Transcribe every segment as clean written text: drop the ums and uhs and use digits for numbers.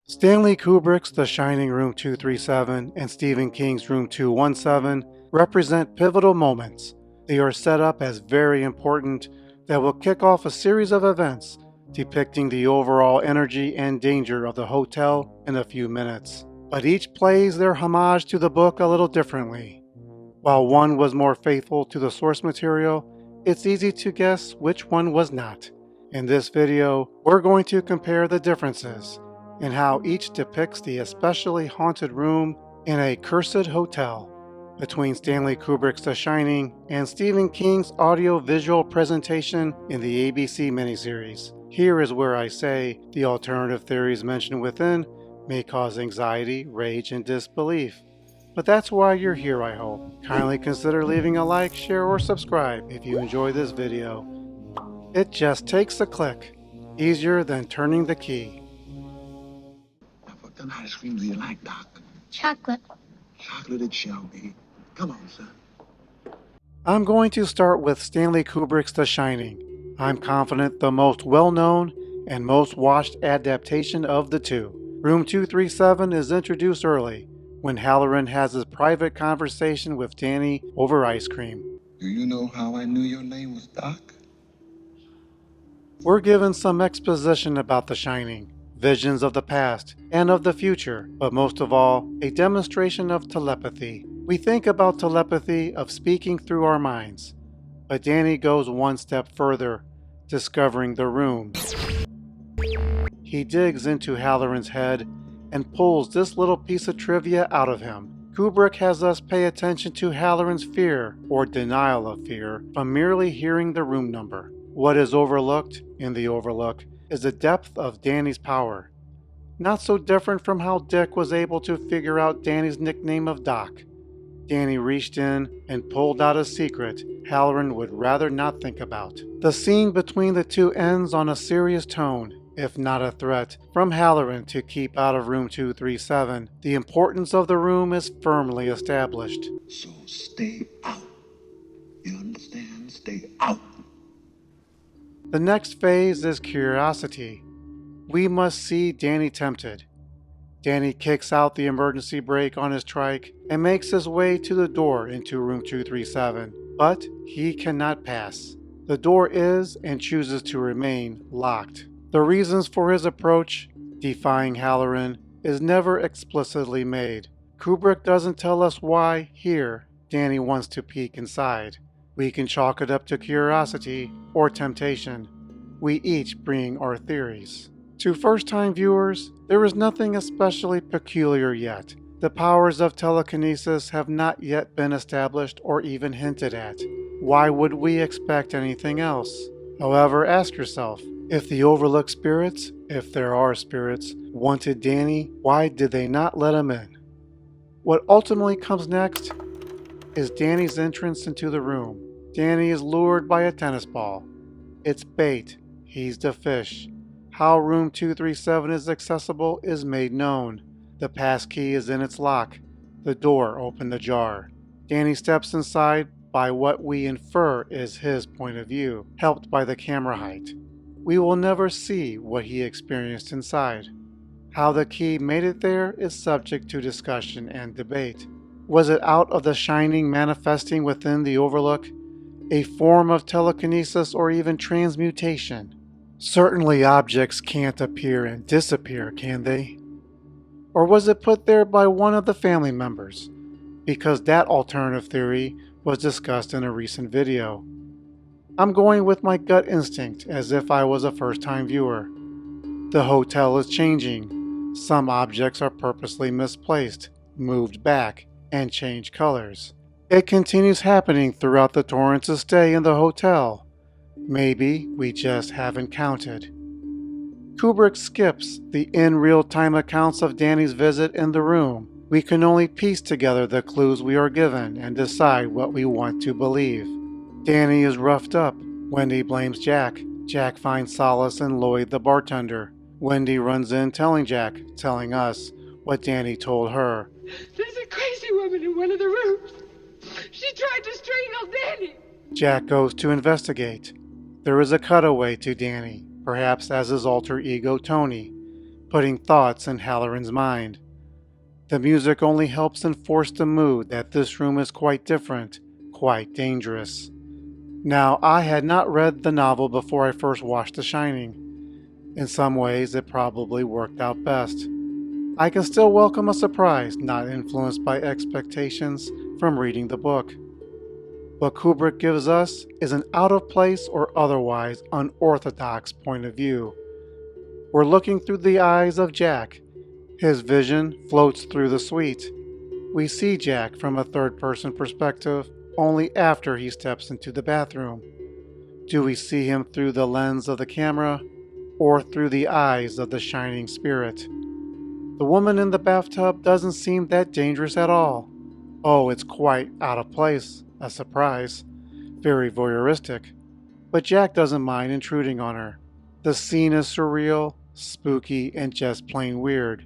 Stanley Kubrick's The Shining Room 237 and Stephen King's Room 217 represent pivotal moments. They are set up as very important that will kick off a series of events depicting the overall energy and danger of the hotel in a few minutes. But each plays their homage to the book a little differently. While one was more faithful to the source material, it's easy to guess which one was not. In this video, we're going to compare the differences and how each depicts the especially haunted room in a cursed hotel between Stanley Kubrick's The Shining and Stephen King's audio-visual presentation in the ABC miniseries. Here is where I say the alternative theories mentioned within may cause anxiety, rage, and disbelief. But that's why you're here, I hope. Kindly consider leaving a like, share, or subscribe if you enjoy this video. It just takes a click, easier than turning the key. What kind of ice cream do you like, Doc? Chocolate. Chocolate it shall be. Come on, son. I'm going to start with Stanley Kubrick's The Shining. I'm confident the most well-known and most watched adaptation of the two. Room 237 is introduced early, when Halloran has his private conversation with Danny over ice cream. Do you know how I knew your name was Doc? We're given some exposition about The Shining, visions of the past and of the future, but most of all, a demonstration of telepathy. We think about telepathy of speaking through our minds, but Danny goes one step further, discovering the room. He digs into Halloran's head and pulls this little piece of trivia out of him. Kubrick has us pay attention to Halloran's fear or denial of fear from merely hearing the room number. What is overlooked in the Overlook is the depth of Danny's power. Not so different from how Dick was able to figure out Danny's nickname of Doc. Danny reached in and pulled out a secret Halloran would rather not think about. The scene between the two ends on a serious tone, if not a threat, from Halloran to keep out of room 237. The importance of the room is firmly established. So stay out. You understand? Stay out. The next phase is curiosity. We must see Danny tempted. Danny kicks out the emergency brake on his trike and makes his way to the door into room 237, but he cannot pass. The door is, and chooses to remain, locked. The reasons for his approach, defying Halloran, is never explicitly made. Kubrick doesn't tell us why, here, Danny wants to peek inside. We can chalk it up to curiosity or temptation. We each bring our theories. To first-time viewers, there is nothing especially peculiar yet. The powers of telekinesis have not yet been established or even hinted at. Why would we expect anything else? However, ask yourself, if the Overlook spirits, if there are spirits, wanted Danny, why did they not let him in? What ultimately comes next is Danny's entrance into the room. Danny is lured by a tennis ball. It's bait. He's the fish. How room 237 is accessible is made known. The passkey is in its lock. The door opened ajar. Danny steps inside by what we infer is his point of view, helped by the camera height. We will never see what he experienced inside. How the key made it there is subject to discussion and debate. Was it out of the Shining manifesting within the Overlook? A form of telekinesis or even transmutation? Certainly objects can't appear and disappear, can they? Or was it put there by one of the family members? Because that alternative theory was discussed in a recent video. I'm going with my gut instinct as if I was a first-time viewer. The hotel is changing. Some objects are purposely misplaced, moved back, and changed colors. It continues happening throughout the Torrance's stay in the hotel. Maybe we just haven't counted. Kubrick skips the in real-time accounts of Danny's visit in the room. We can only piece together the clues we are given and decide what we want to believe. Danny is roughed up. Wendy blames Jack. Jack finds solace in Lloyd the bartender. Wendy runs in telling us what Danny told her. There's a crazy woman in one of the rooms. She tried to strangle Danny. Jack goes to investigate. There is a cutaway to Danny, perhaps as his alter ego Tony, putting thoughts in Halloran's mind. The music only helps enforce the mood that this room is quite different, quite dangerous. Now, I had not read the novel before I first watched The Shining. In some ways, it probably worked out best. I can still welcome a surprise not influenced by expectations from reading the book. What Kubrick gives us is an out-of-place or otherwise unorthodox point of view. We're looking through the eyes of Jack. His vision floats through the suite. We see Jack from a third-person perspective only after he steps into the bathroom. Do we see him through the lens of the camera or through the eyes of the shining spirit? The woman in the bathtub doesn't seem that dangerous at all. Oh, it's quite out of place, a surprise, very voyeuristic. But Jack doesn't mind intruding on her. The scene is surreal, spooky, and just plain weird.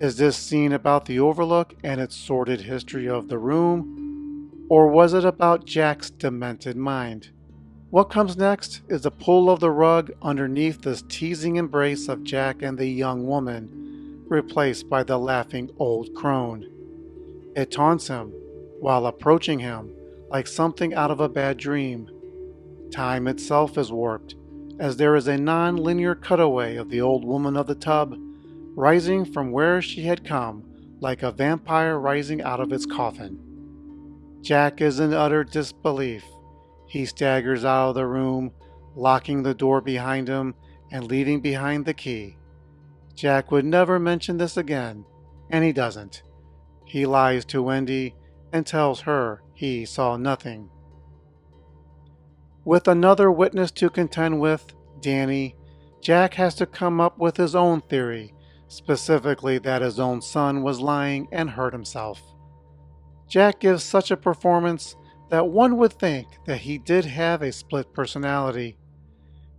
Is this scene about the Overlook and its sordid history of the room? Or was it about Jack's demented mind? What comes next is the pull of the rug underneath this teasing embrace of Jack and the young woman, replaced by the laughing old crone. It taunts him, while approaching him, like something out of a bad dream. Time itself is warped, as there is a non-linear cutaway of the old woman of the tub, rising from where she had come, like a vampire rising out of its coffin. Jack is in utter disbelief. He staggers out of the room, locking the door behind him and leaving behind the key. Jack would never mention this again, and he doesn't. He lies to Wendy and tells her he saw nothing. With another witness to contend with, Danny, Jack has to come up with his own theory, specifically that his own son was lying and hurt himself. Jack gives such a performance that one would think that he did have a split personality.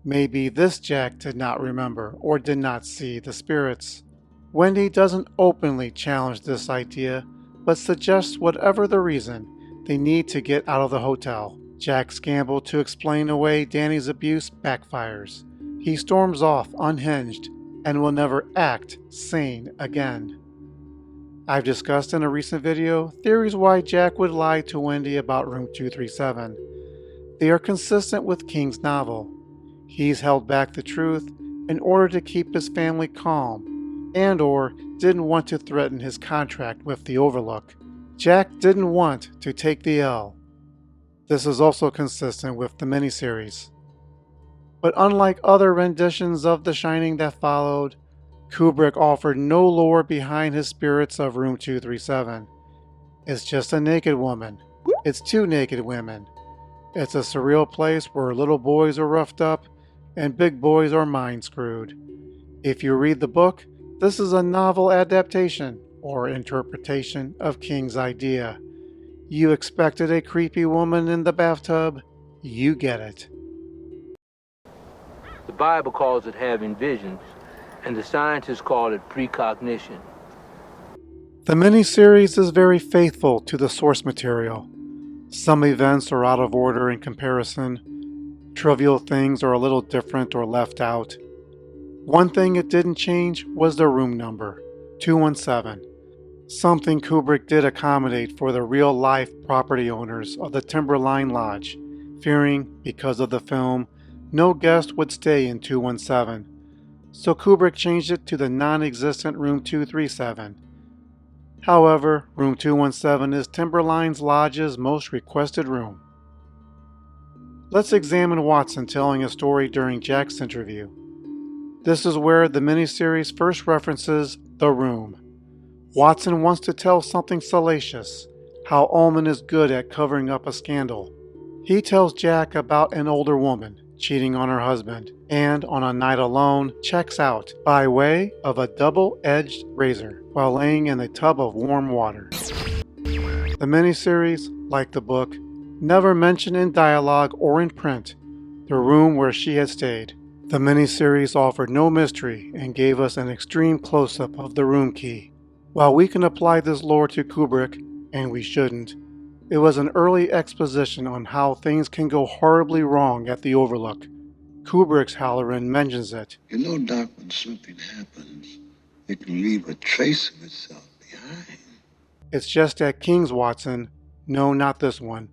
Maybe this Jack did not remember or did not see the spirits. Wendy doesn't openly challenge this idea, but suggests whatever the reason, they need to get out of the hotel. Jack's gamble to explain away Danny's abuse backfires. He storms off unhinged and will never act sane again. I've discussed in a recent video theories why Jack would lie to Wendy about room 237. They are consistent with King's novel. He's held back the truth in order to keep his family calm and/or didn't want to threaten his contract with the Overlook. Jack didn't want to take the L. This is also consistent with the miniseries. But unlike other renditions of The Shining that followed, Kubrick offered no lore behind his spirits of room 237. It's just a naked woman. It's two naked women. It's a surreal place where little boys are roughed up and big boys are mind screwed. If you read the book, this is a novel adaptation or interpretation of King's idea. You expected a creepy woman in the bathtub? You get it. The Bible calls it having visions, and the scientists call it precognition. The miniseries is very faithful to the source material. Some events are out of order in comparison. Trivial things are a little different or left out. One thing it didn't change was the room number, 217. Something Kubrick did accommodate for the real-life property owners of the Timberline Lodge, fearing, because of the film, no guest would stay in 217. So Kubrick changed it to the non-existent room 237. However, room 217 is Timberline Lodge's most requested room. Let's examine Watson telling a story during Jack's interview. This is where the miniseries first references The Room. Watson wants to tell something salacious, how Ullman is good at covering up a scandal. He tells Jack about an older woman cheating on her husband, and on a night alone checks out by way of a double-edged razor while laying in a tub of warm water. The miniseries, like the book, never mentioned in dialogue or in print the room where she had stayed. The miniseries offered no mystery and gave us an extreme close-up of the room key. While we can apply this lore to Kubrick, and we shouldn't, it was an early exposition on how things can go horribly wrong at the Overlook. Kubrick's Halloran mentions it. You know, Doc, when something happens, it can leave a trace of itself behind. It's just that King's Watson, no, not this one,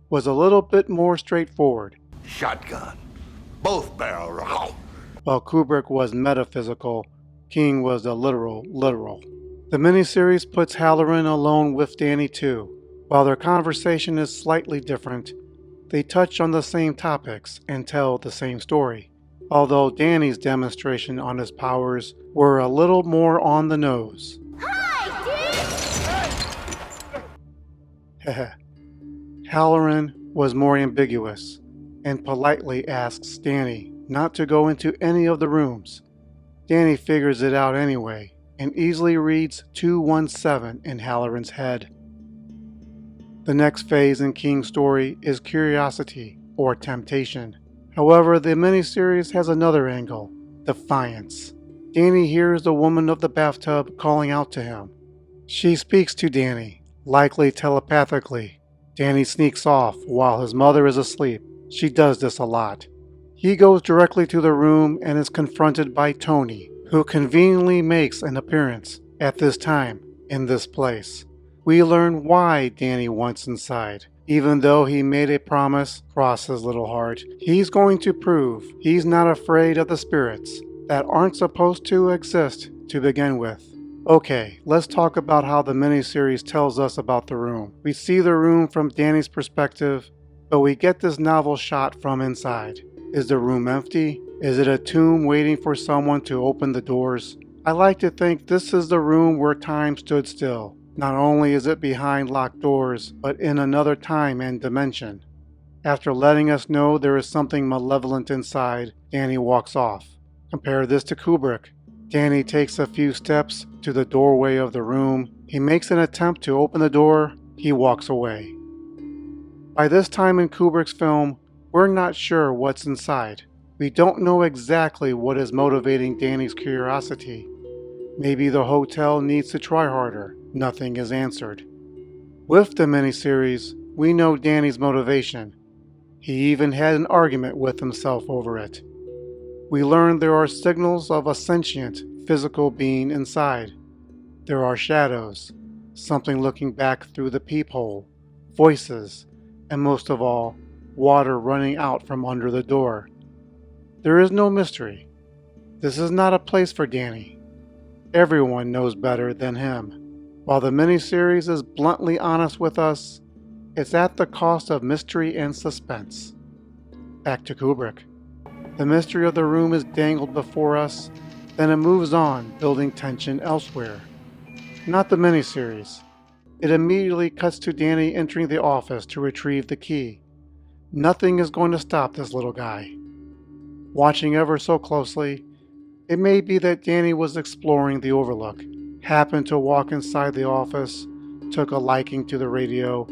was a little bit more straightforward. Shotgun. Both barrel. While Kubrick was metaphysical, King was the literal. The miniseries puts Halloran alone with Danny too. While their conversation is slightly different, they touch on the same topics and tell the same story. Although Danny's demonstration on his powers were a little more on the nose. Halloran was more ambiguous and politely asks Danny not to go into any of the rooms. Danny figures it out anyway and easily reads 217 in Halloran's head. The next phase in King's story is curiosity or temptation. However, the miniseries has another angle, defiance. Danny hears the woman of the bathtub calling out to him. She speaks to Danny, likely telepathically. Danny sneaks off while his mother is asleep. She does this a lot. He goes directly to the room and is confronted by Tony, who conveniently makes an appearance at this time in this place. We learn why Danny wants inside. Even though he made a promise, cross his little heart, he's going to prove he's not afraid of the spirits that aren't supposed to exist to begin with. Okay, let's talk about how the miniseries tells us about the room. We see the room from Danny's perspective, but we get this novel shot from inside. Is the room empty? Is it a tomb waiting for someone to open the doors? I like to think this is the room where time stood still. Not only is it behind locked doors, but in another time and dimension. After letting us know there is something malevolent inside, Danny walks off. Compare this to Kubrick. Danny takes a few steps to the doorway of the room. He makes an attempt to open the door. He walks away. By this time in Kubrick's film, we're not sure what's inside. We don't know exactly what is motivating Danny's curiosity. Maybe the hotel needs to try harder. Nothing is answered. With the miniseries, we know Danny's motivation. He even had an argument with himself over it. We learn there are signals of a sentient, physical being inside. There are shadows, something looking back through the peephole, voices, and most of all, water running out from under the door. There is no mystery. This is not a place for Danny. Everyone knows better than him. While the miniseries is bluntly honest with us, it's at the cost of mystery and suspense. Back to Kubrick. The mystery of the room is dangled before us, then it moves on, building tension elsewhere. Not the miniseries. It immediately cuts to Danny entering the office to retrieve the key. Nothing is going to stop this little guy. Watching ever so closely, it may be that Danny was exploring the Overlook, happened to walk inside the office, took a liking to the radio,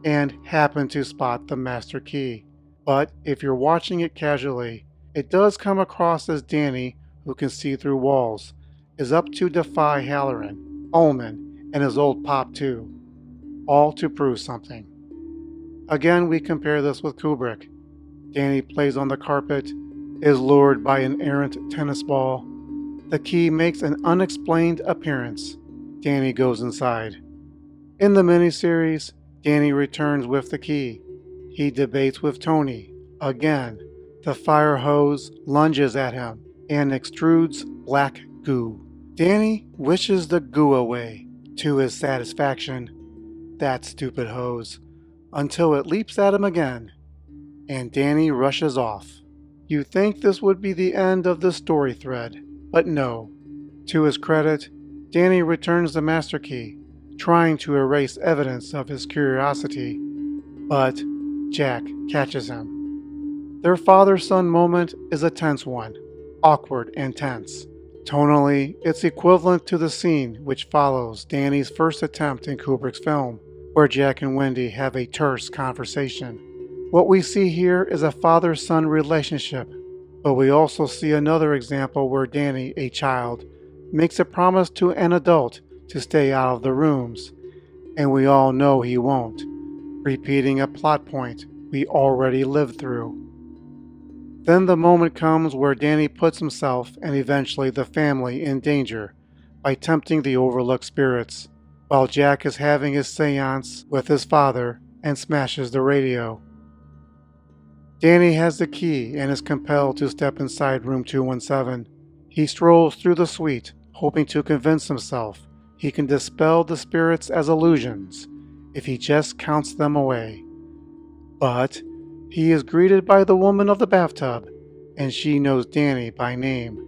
and happened to spot the master key. But if you're watching it casually, it does come across as Danny, who can see through walls, is up to defy Halloran, Ullman, and his old pop too, all to prove something. Again, we compare this with Kubrick. Danny plays on the carpet, is lured by an errant tennis ball. The key makes an unexplained appearance. Danny goes inside. In the miniseries, Danny returns with the key. He debates with Tony. Again, the fire hose lunges at him and extrudes black goo. Danny wishes the goo away, to his satisfaction. That stupid hose. Until it leaps at him again, and Danny rushes off. You think this would be the end of this story thread, but no. To his credit, Danny returns the master key, trying to erase evidence of his curiosity, but Jack catches him. Their father-son moment is a tense one, awkward and tense. Tonally, it's equivalent to the scene which follows Danny's first attempt in Kubrick's film, where Jack and Wendy have a terse conversation. What we see here is a father-son relationship, but we also see another example where Danny, a child, makes a promise to an adult to stay out of the rooms, and we all know he won't, repeating a plot point we already lived through. Then the moment comes where Danny puts himself and eventually the family in danger by tempting the Overlook spirits, while Jack is having his seance with his father and smashes the radio. Danny has the key and is compelled to step inside room 217. He strolls through the suite, hoping to convince himself he can dispel the spirits as illusions if he just counts them away. But he is greeted by the woman of the bathtub, and she knows Danny by name.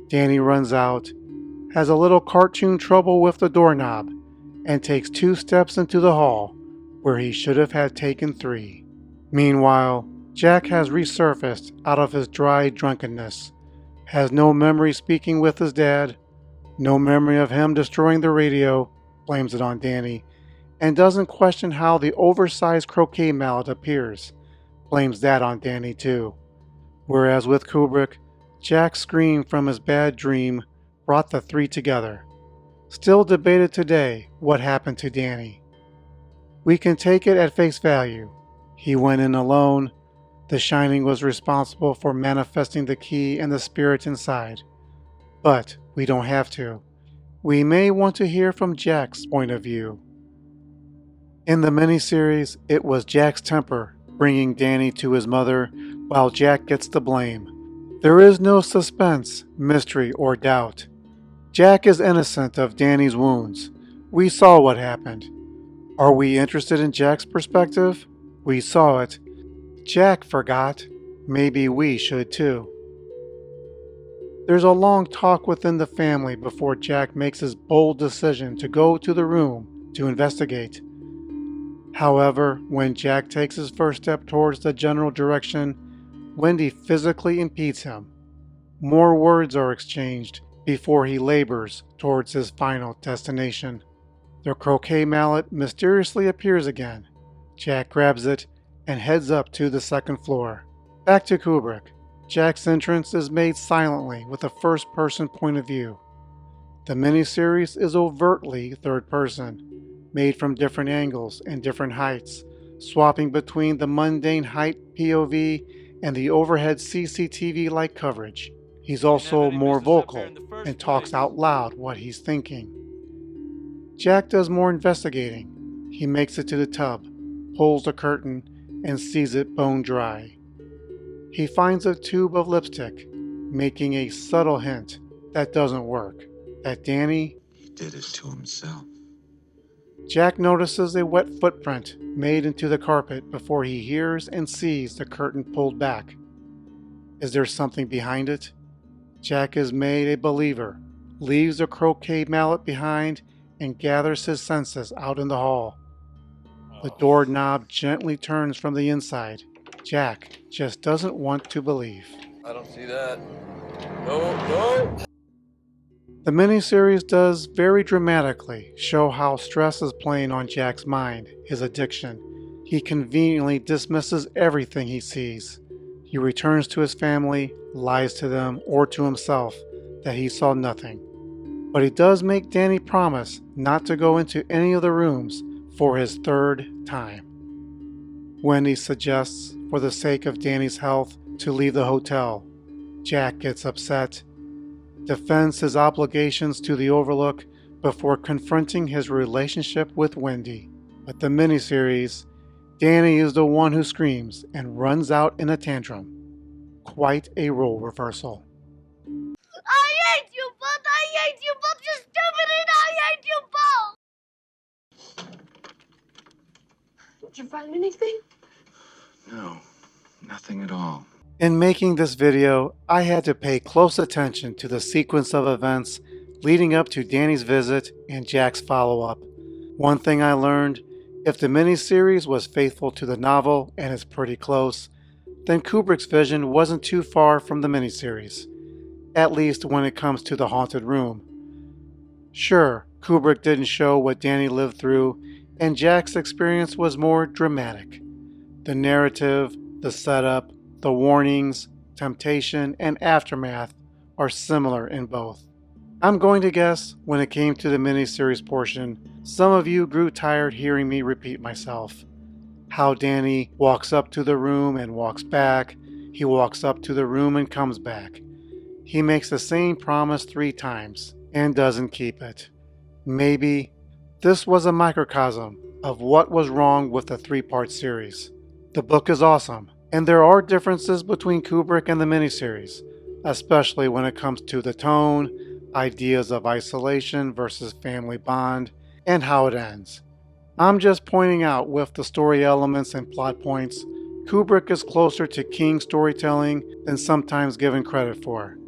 Danny runs out, has a little cartoon trouble with the doorknob, and takes 2 steps into the hall where he should have had taken 3. Meanwhile, Jack has resurfaced out of his dry drunkenness, has no memory speaking with his dad, no memory of him destroying the radio, blames it on Danny, and doesn't question how the oversized croquet mallet appears, blames that on Danny too. Whereas with Kubrick, Jack's scream from his bad dream brought the 3 together. Still debated today what happened to Danny. We can take it at face value. He went in alone. The Shining was responsible for manifesting the key and the spirit inside. But we don't have to. We may want to hear from Jack's point of view. In the miniseries, it was Jack's temper bringing Danny to his mother, while Jack gets the blame. There is no suspense, mystery, or doubt. Jack is innocent of Danny's wounds. We saw what happened. Are we interested in Jack's perspective? We saw it. Jack forgot. Maybe we should too. There's a long talk within the family before Jack makes his bold decision to go to the room to investigate. However, when Jack takes his first step towards the general direction, Wendy physically impedes him. More words are exchanged before he labors towards his final destination. The croquet mallet mysteriously appears again. Jack grabs it and heads up to the 2nd floor. Back to Kubrick. Jack's entrance is made silently with a first-person point of view. The miniseries is overtly third-person, made from different angles and different heights, swapping between the mundane height POV and the overhead CCTV-like coverage. He's also more vocal and talks out loud what he's thinking. Jack does more investigating. He makes it to the tub, pulls the curtain, and sees it bone dry. He finds a tube of lipstick, making a subtle hint that doesn't work, that Danny did it to himself. Jack notices a wet footprint made into the carpet before he hears and sees the curtain pulled back. Is there something behind it? Jack is made a believer, leaves the croquet mallet behind, and gathers his senses out in the hall. The doorknob gently turns from the inside. Jack just doesn't want to believe. I don't see that. No. The miniseries does very dramatically show how stress is playing on Jack's mind, his addiction. He conveniently dismisses everything he sees. He returns to his family, lies to them or to himself that he saw nothing. But he does make Danny promise not to go into any of the rooms for his 3rd time. Wendy suggests, for the sake of Danny's health, to leave the hotel. Jack gets upset, defends his obligations to the Overlook before confronting his relationship with Wendy. With the miniseries, Danny is the one who screams and runs out in a tantrum. Quite a role reversal. I hate you both! I hate you both! You're stupid and I hate you both! Did you find anything? No, nothing at all. In making this video, I had to pay close attention to the sequence of events leading up to Danny's visit and Jack's follow-up. One thing I learned, if the miniseries was faithful to the novel and is pretty close, then Kubrick's vision wasn't too far from the miniseries, at least when it comes to the haunted room. Sure, Kubrick didn't show what Danny lived through, and Jack's experience was more dramatic. The narrative, the setup, the warnings, temptation, and aftermath are similar in both. I'm going to guess when it came to the miniseries portion, some of you grew tired hearing me repeat myself. How Danny walks up to the room and walks back, He walks up to the room and comes back. He makes the same promise 3 times and doesn't keep it. Maybe this was a microcosm of what was wrong with the 3-part series. The book is awesome, and there are differences between Kubrick and the miniseries, especially when it comes to the tone, ideas of isolation versus family bond, and how it ends. I'm just pointing out with the story elements and plot points, Kubrick is closer to King's storytelling than sometimes given credit for.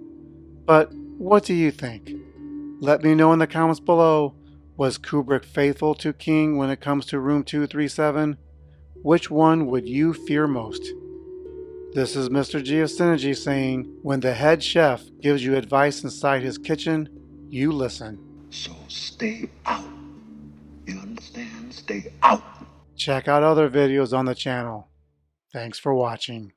But what do you think? Let me know in the comments below. Was Kubrick faithful to King when it comes to Room 237? Which one would you fear most? This is Mr. G of Synergy saying, when the head chef gives you advice inside his kitchen, you listen. So stay out. You understand? Stay out. Check out other videos on the channel. Thanks for watching.